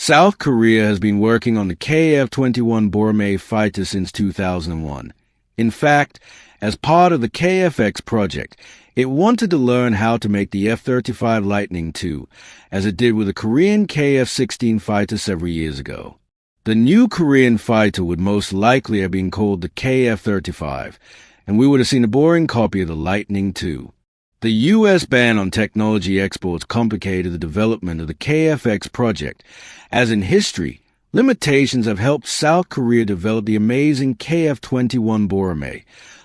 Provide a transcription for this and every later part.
South Korea has been working on the KF-21 Boramae fighter since 2001. In fact, as part of the KFX project, it wanted to learn how to make the F-35 Lightning II, as it did with the Korean KF-16 fighter several years ago. The new Korean fighter would most likely have been called the KF-35, and we would have seen a boring copy of the Lightning II. The U.S. ban on technology exports complicated the development of the KFX project, as in history, limitations have helped South Korea develop the amazing KF-21 Boramae,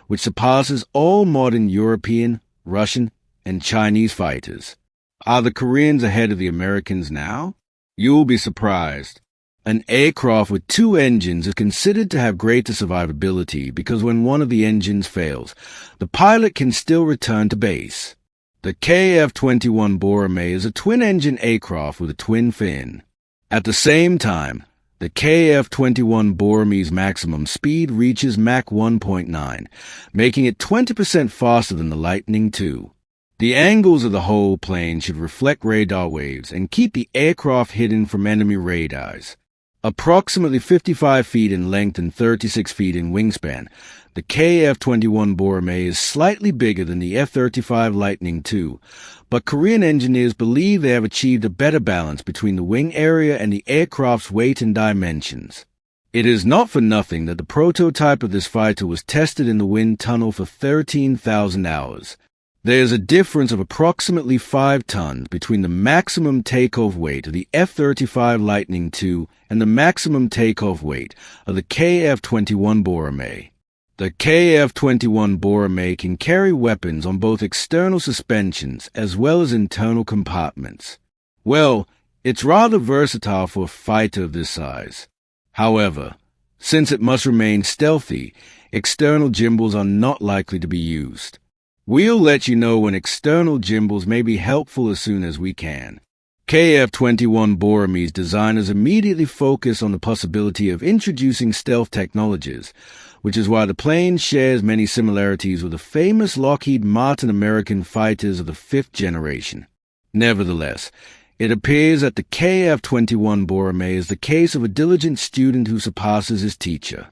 which surpasses all modern European, Russian, and Chinese fighters. Are the Koreans ahead of the Americans now? You'll be surprised. An aircraft with two engines is considered to have greater survivability because when one of the engines fails, the pilot can still return to base. The KF-21 Boramae is a twin-engine aircraft with a twin fin. At the same time, the KF-21 Boramae's maximum speed reaches Mach 1.9, making it 20% faster than the Lightning II. The angles of the whole plane should reflect radar waves and keep the aircraft hidden from enemy radars. Approximately 55 feet in length and 36 feet in wingspan, the KF-21 Boramae is slightly bigger than the F-35 Lightning II, but Korean engineers believe they have achieved a better balance between the wing area and the aircraft's weight and dimensions. It is not for nothing that the prototype of this fighter was tested in the wind tunnel for 13,000 hours. There is a difference of approximately 5 tons between the maximum takeoff weight of the F-35 Lightning II and the maximum takeoff weight of the KF-21 Boramae. The KF-21 Boramae can carry weapons on both external suspensions as well as internal compartments. Well, it's rather versatile for a fighter of this size. However, since it must remain stealthy, external gimbals are not likely to be used. We'll let you know when external gimbals may be helpful as soon as we can. KF-21 Boramae's designers immediately focus on the possibility of introducing stealth technologies, which is why the plane shares many similarities with the famous Lockheed Martin American fighters of the 5th generation. Nevertheless, it appears that the KF-21 Boramae is the case of a diligent student who surpasses his teacher.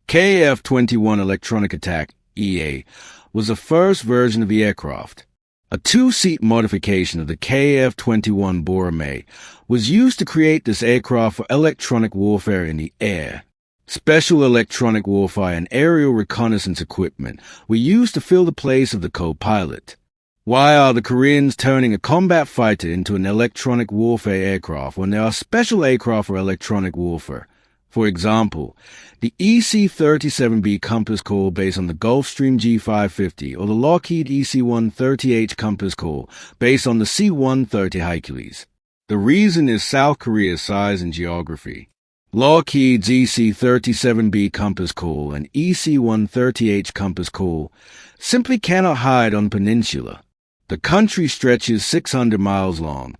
KF-21 Electronic Attack, EA, was the first version of the aircraft. A two-seat modification of the KF-21 Boramae was used to create this aircraft for electronic warfare in the air. Special electronic warfare and aerial reconnaissance equipment were used to fill the place of the co-pilot. Why are the Koreans turning a combat fighter into an electronic warfare aircraft when there are special aircraft for electronic warfare? For example, the EC-37B Compass Call based on the Gulfstream G550 or the Lockheed EC-130H Compass Call based on the C-130 Hercules. The reason is South Korea's size and geography. Lockheed's EC-37B Compass Call and EC-130H Compass Call simply cannot hide on the peninsula. The country stretches 600 miles long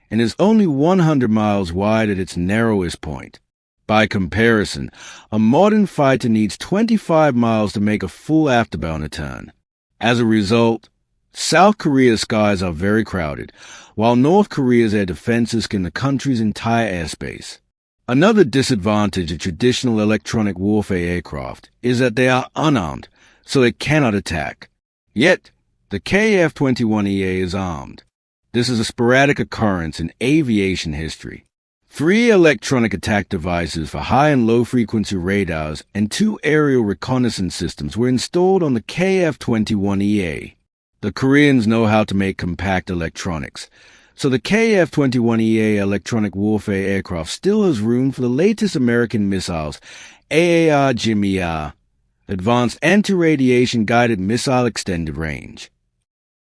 and is only 100 miles wide at its narrowest point. By comparison, a modern fighter needs 25 miles to make a full afterburner turn. As a result, South Korea's skies are very crowded, while North Korea's air defenses scan the country's entire airspace. Another disadvantage of traditional electronic warfare aircraft is that they are unarmed, so they cannot attack. Yet, the KF-21EA is armed. This is a sporadic occurrence in aviation history. 3 electronic attack devices for high and low frequency radars and 2 aerial reconnaissance systems were installed on the KF-21EA. The Koreans know how to make compact electronics, so the KF-21EA electronic warfare aircraft still has room for the latest American missiles, AAR-GMER, Advanced Anti-Radiation Guided Missile Extended Range.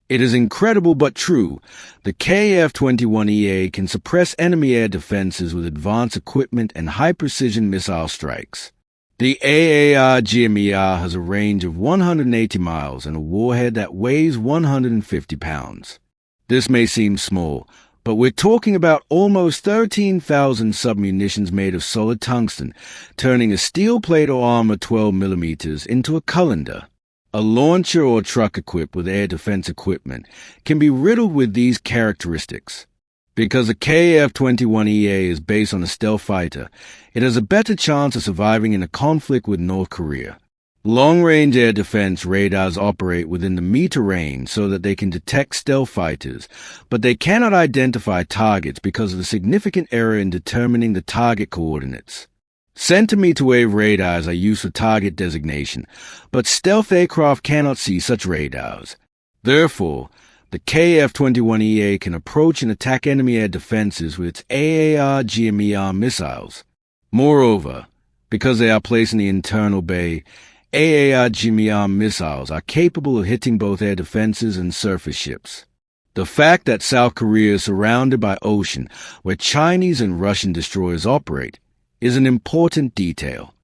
It is incredible but true, the KF-21EA can suppress enemy air defenses with advanced equipment and high-precision missile strikes. The AAR-GMER has a range of 180 miles and a warhead that weighs 150 pounds. This may seem small, but we're talking about almost 13,000 submunitions made of solid tungsten, turning a steel plate or armor 12 millimeters into a colander. A launcher or truck equipped with air defense equipment can be riddled with these characteristics. Because the KF-21EA is based on a stealth fighter, it has a better chance of surviving in a conflict with North Korea. Long-range air defense radars operate within the meter range so that they can detect stealth fighters, but they cannot identify targets because of the significant error in determining the target coordinates. Centimeter wave radars are used for target designation, but stealth aircraft cannot see such radars. Therefore, the KF-21EA can approach and attack enemy air defenses with its AAR-GMER missiles. Moreover, because they are placed in the internal bay, AAR-GMER missiles are capable of hitting both air defenses and surface ships. The fact that South Korea is surrounded by ocean where Chinese and Russian destroyers operate is an important detail.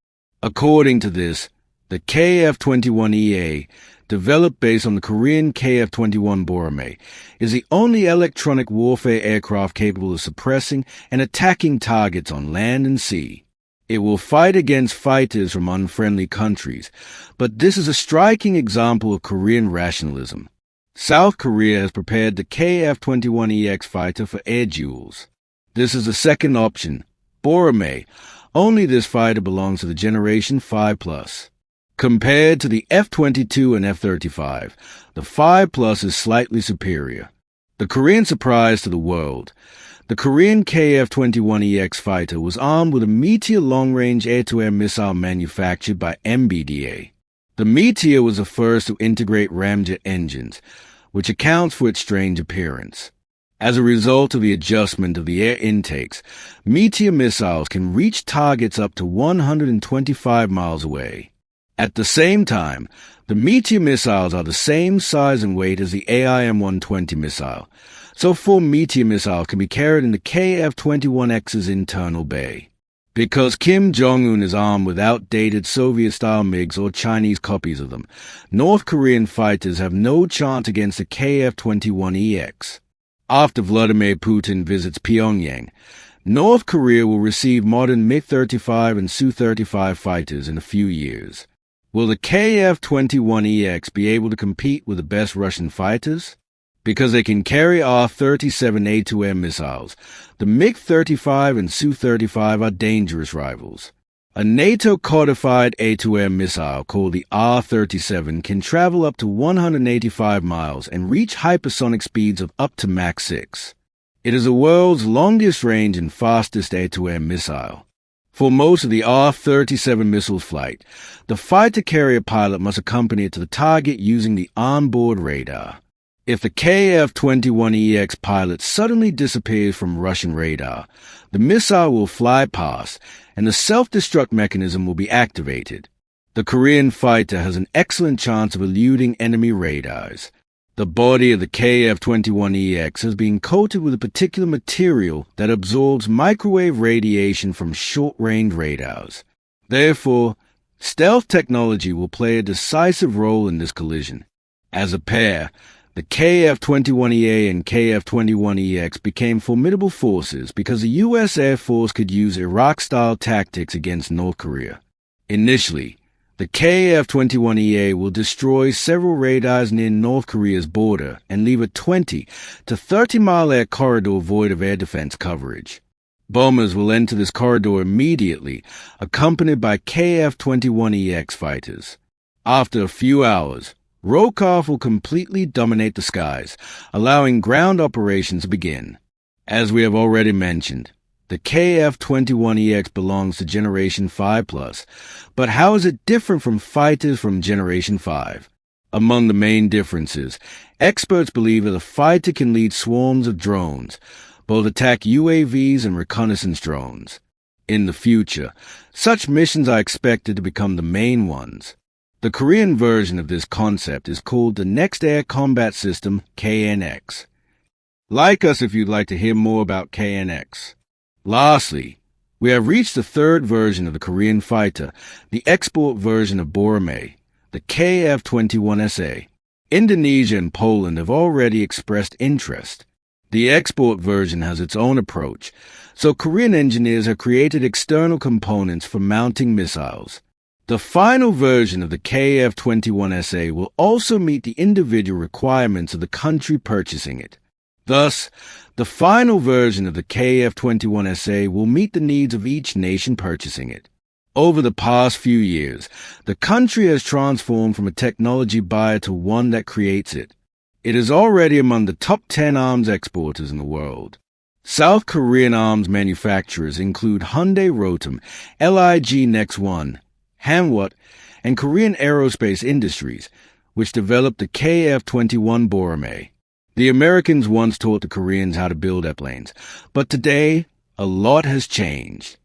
According to this, the KF-21EA, developed based on the Korean KF-21 Boramae, is the only electronic warfare aircraft capable of suppressing and attacking targets on land and sea. It will fight against fighters from unfriendly countries, but this is a striking example of Korean rationalism. South Korea has prepared the KF-21EX fighter for air duels. This is the second option, Boramae. Only this fighter belongs to the Generation 5+. Compared to the F-22 and F-35, the 5+ is slightly superior. The Korean surprise to the world. The Korean KF-21EX fighter was armed with a Meteor long-range air-to-air missile manufactured by MBDA. The Meteor was the first to integrate ramjet engines, which accounts for its strange appearance. As a result of the adjustment of the air intakes, Meteor missiles can reach targets up to 125 miles away. At the same time, the Meteor missiles are the same size and weight as the AIM-120 missile, so 4 Meteor missiles can be carried in the KF-21X's internal bay. Because Kim Jong-un is armed with outdated Soviet-style MiGs or Chinese copies of them, North Korean fighters have no chance against the KF-21EX. After Vladimir Putin visits Pyongyang, North Korea will receive modern MiG-35 and Su-35 fighters in a few years. Will the KF-21EX be able to compete with the best Russian fighters? Because they can carry R-37 A2M missiles, the MiG-35 and Su-35 are dangerous rivals. A NATO-codified A2M missile called the R-37 can travel up to 185 miles and reach hypersonic speeds of up to Mach 6. It is the world's longest range and fastest A2M missile. For most of the R-37 missile's flight, the fighter carrier pilot must accompany it to the target using the onboard radar. If the KF-21EX pilot suddenly disappears from Russian radar, the missile will fly past and the self-destruct mechanism will be activated. The Korean fighter has an excellent chance of eluding enemy radars. The body of the KF-21EX has been coated with a particular material that absorbs microwave radiation from short-range radars. Therefore, stealth technology will play a decisive role in this collision. As a pair, the KF-21EA and KF-21EX became formidable forces because the US Air Force could use Iraq-style tactics against North Korea. Initially, the KF-21EA will destroy several radars near North Korea's border and leave a 20 to 30-mile air corridor void of air defense coverage. Bombers will enter this corridor immediately, accompanied by KF-21EX fighters. After a few hours, Rokoff will completely dominate the skies, allowing ground operations to begin. As we have already mentioned, the KF-21EX belongs to Generation 5+, but how is it different from fighters from Generation 5? Among the main differences, experts believe that the fighter can lead swarms of drones, both attack UAVs and reconnaissance drones. In the future, such missions are expected to become the main ones. The Korean version of this concept is called the Next Air Combat System, KNX. Like us if you'd like to hear more about KNX. Lastly, we have reached the third version of the Korean fighter, the export version of Boramae, the KF-21SA. Indonesia and Poland have already expressed interest. The export version has its own approach, so Korean engineers have created external components for mounting missiles. The final version of the KF-21SA will also meet the individual requirements of the country purchasing it. Thus, the final version of the KF-21SA will meet the needs of each nation purchasing it. Over the past few years, the country has transformed from a technology buyer to one that creates it. It is already among the top 10 arms exporters in the world. South Korean arms manufacturers include Hyundai Rotem, LIG Next One, Hanwha, and Korean Aerospace Industries, which developed the KF-21 Boramae. The Americans once taught the Koreans how to build airplanes, but today, a lot has changed.